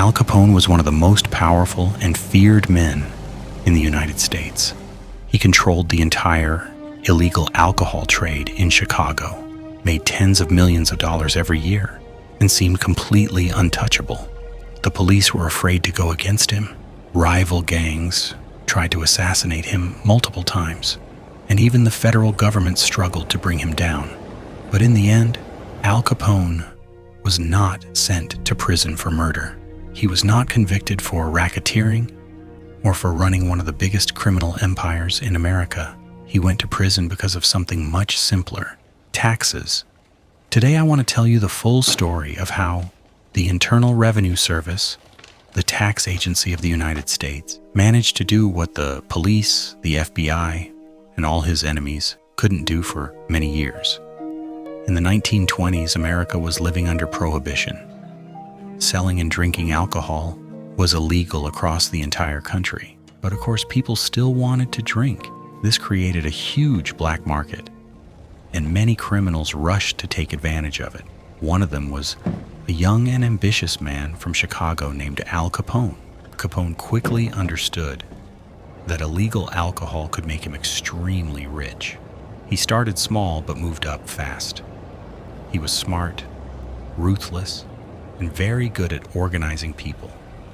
Al Capone was one of the most powerful and feared men in the United States. He controlled the entire illegal alcohol trade in Chicago, made tens of millions of dollars every year, and seemed completely untouchable. The police were afraid to go against him. Rival gangs tried to assassinate him multiple times, and even the federal government struggled to bring him down. But in the end, Al Capone was not sent to prison for murder. He was not convicted for racketeering or for running one of the biggest criminal empires in America. He went to prison because of something much simpler: taxes. Today I want to tell you the full story of how the Internal Revenue Service, the tax agency of the United States, managed to do what the police, the FBI, and all his enemies couldn't do for many years. In the 1920s, America was living under prohibition. Selling and drinking alcohol was illegal across the entire country. But of course, people still wanted to drink. This created a huge black market, and many criminals rushed to take advantage of it. One of them was a young and ambitious man from Chicago named Al Capone. Capone quickly understood that illegal alcohol could make him extremely rich. He started small but moved up fast. He was smart, ruthless, and very good at organizing people.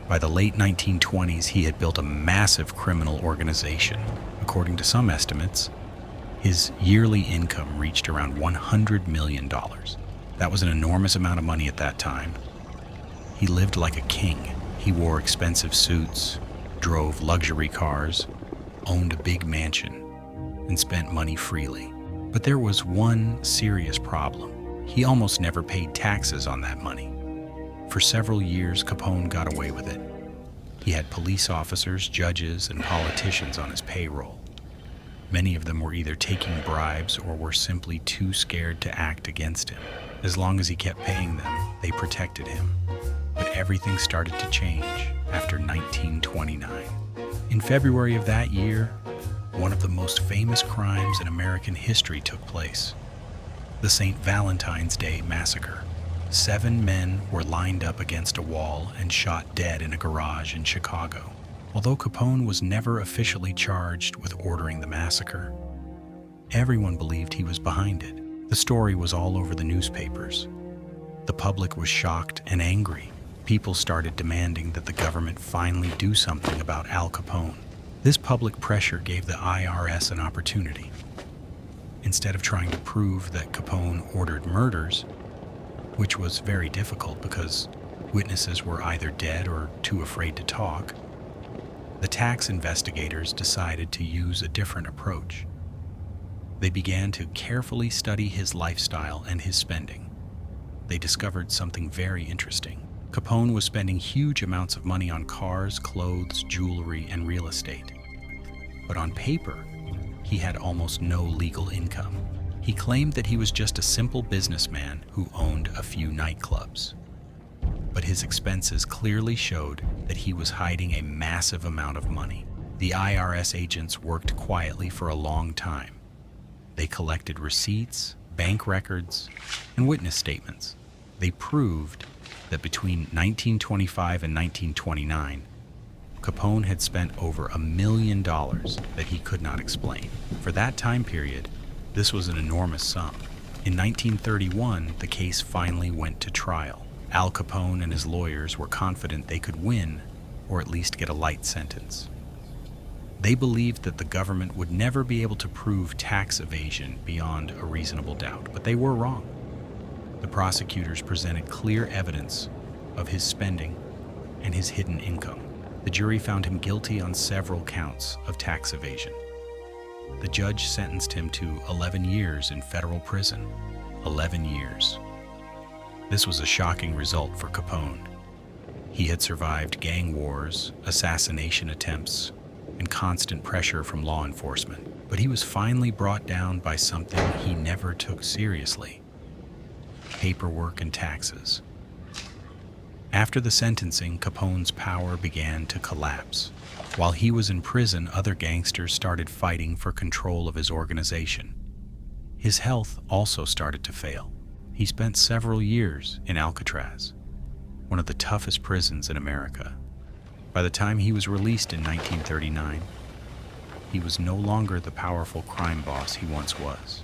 By the late 1920s, he had built a massive criminal organization. According to some estimates, his yearly income reached around $100 million. That was an enormous amount of money at that time. He lived like a king. He wore expensive suits, drove luxury cars, owned a big mansion, and spent money freely. But there was one serious problem. He almost never paid taxes on that money. For several years, Capone got away with it. He had police officers, judges, and politicians on his payroll. Many of them were either taking bribes or were simply too scared to act against him. As long as he kept paying them, they protected him. But everything started to change after 1929. In February of that year, one of the most famous crimes in American history took place: the St. Valentine's Day Massacre. 7 men were lined up against a wall and shot dead in a garage in Chicago. Although Capone was never officially charged with ordering the massacre, everyone believed he was behind it. The story was all over the newspapers. The public was shocked and angry. People started demanding that the government finally do something about Al Capone. This public pressure gave the IRS an opportunity. Instead of trying to prove that Capone ordered murders, which was very difficult because witnesses were either dead or too afraid to talk, the tax investigators decided to use a different approach. They began to carefully study his lifestyle and his spending. They discovered something very interesting. Capone was spending huge amounts of money on cars, clothes, jewelry, and real estate. But on paper, he had almost no legal income. He claimed that he was just a simple businessman who owned a few nightclubs. But his expenses clearly showed that he was hiding a massive amount of money. The IRS agents worked quietly for a long time. They collected receipts, bank records, and witness statements. They proved that between 1925 and 1929, Capone had spent over $1 million that he could not explain. For that time period, this was an enormous sum. In 1931, the case finally went to trial. Al Capone and his lawyers were confident they could win, or at least get a light sentence. They believed that the government would never be able to prove tax evasion beyond a reasonable doubt, but they were wrong. The prosecutors presented clear evidence of his spending and his hidden income. The jury found him guilty on several counts of tax evasion. The judge sentenced him to 11 years in federal prison. 11 years. This was a shocking result for Capone. He had survived gang wars, assassination attempts, and constant pressure from law enforcement. But he was finally brought down by something he never took seriously: paperwork and taxes. After the sentencing, Capone's power began to collapse. While he was in prison, other gangsters started fighting for control of his organization. His health also started to fail. He spent several years in Alcatraz. one of the toughest prisons in America. By the time he was released in 1939, he was no longer the powerful crime boss he once was.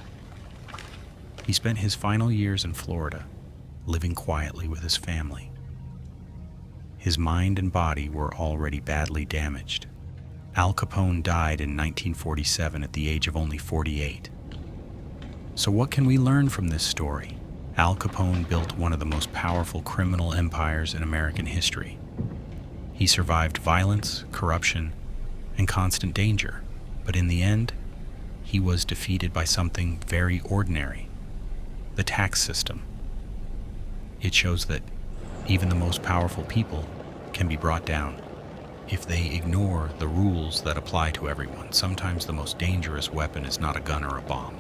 He spent his final years in Florida, living quietly with his family. His mind and body were already badly damaged. Al Capone died in 1947 at the age of only 48. So what can we learn from this story? Al Capone built one of the most powerful criminal empires in American history. He survived violence, corruption, and constant danger, but in the end, he was defeated by something very ordinary: the tax system. It shows that even the most powerful people can be brought down if they ignore the rules that apply to everyone. Sometimes the most dangerous weapon is not a gun or a bomb.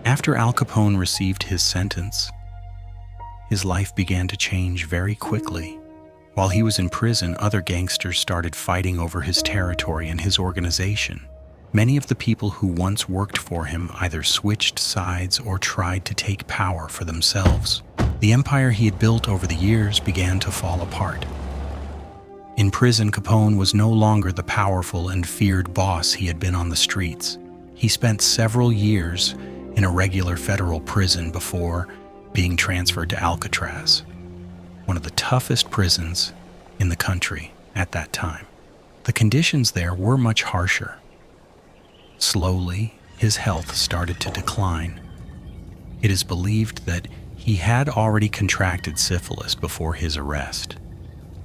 After Al Capone received his sentence, his life began to change very quickly. While he was in prison, other gangsters started fighting over his territory and his organization. Many of the people who once worked for him either switched sides or tried to take power for themselves. The empire he had built over the years began to fall apart. In prison, Capone was no longer the powerful and feared boss he had been on the streets. He spent several years in a regular federal prison before being transferred to Alcatraz, one of the toughest prisons in the country at that time. The conditions there were much harsher. Slowly, his health started to decline. It is believed that he had already contracted syphilis before his arrest,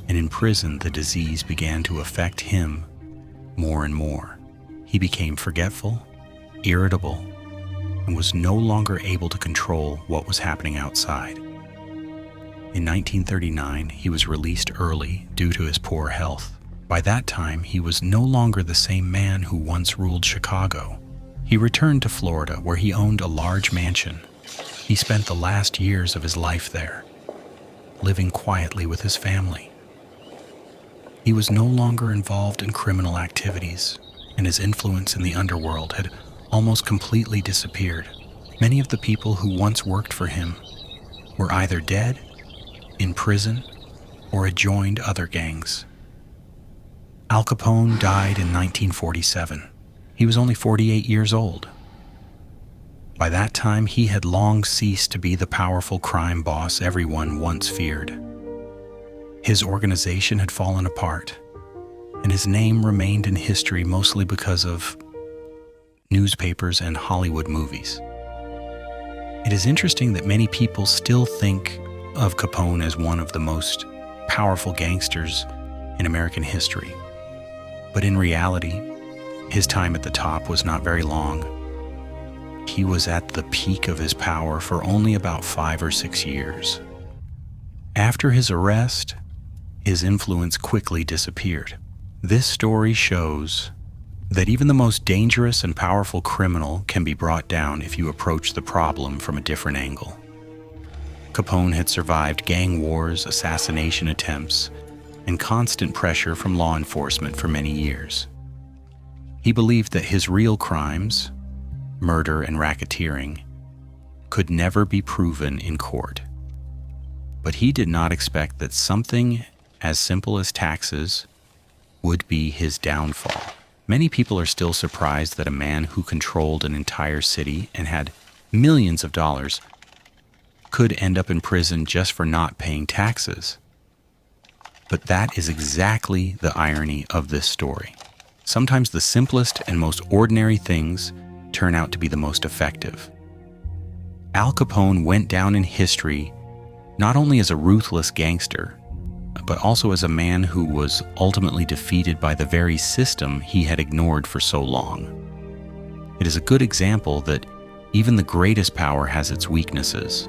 and in prison the disease began to affect him more and more. He became forgetful, irritable, and was no longer able to control what was happening outside. In 1939, he was released early due to his poor health. By that time, he was no longer the same man who once ruled Chicago. He returned to Florida, where he owned a large mansion. He spent the last years of his life there, living quietly with his family. He was no longer involved in criminal activities, and his influence in the underworld had almost completely disappeared. Many of the people who once worked for him were either dead, in prison, or had joined other gangs. Al Capone died in 1947. He was only 48 years old. By that time, he had long ceased to be the powerful crime boss everyone once feared. His organization had fallen apart, and his name remained in history mostly because of newspapers and Hollywood movies. It is interesting that many people still think of Capone as one of the most powerful gangsters in American history. But in reality, his time at the top was not very long. He was at the peak of his power for only about 5 or 6 years. After his arrest, his influence quickly disappeared. This story shows that even the most dangerous and powerful criminal can be brought down if you approach the problem from a different angle. Capone had survived gang wars, assassination attempts, and constant pressure from law enforcement for many years. He believed that his real crimes, murder and racketeering, could never be proven in court. But he did not expect that something as simple as taxes would be his downfall. Many people are still surprised that a man who controlled an entire city and had millions of dollars could end up in prison just for not paying taxes. But that is exactly the irony of this story. Sometimes the simplest and most ordinary things turn out to be the most effective. Al Capone went down in history not only as a ruthless gangster, but also as a man who was ultimately defeated by the very system he had ignored for so long. It is a good example that even the greatest power has its weaknesses,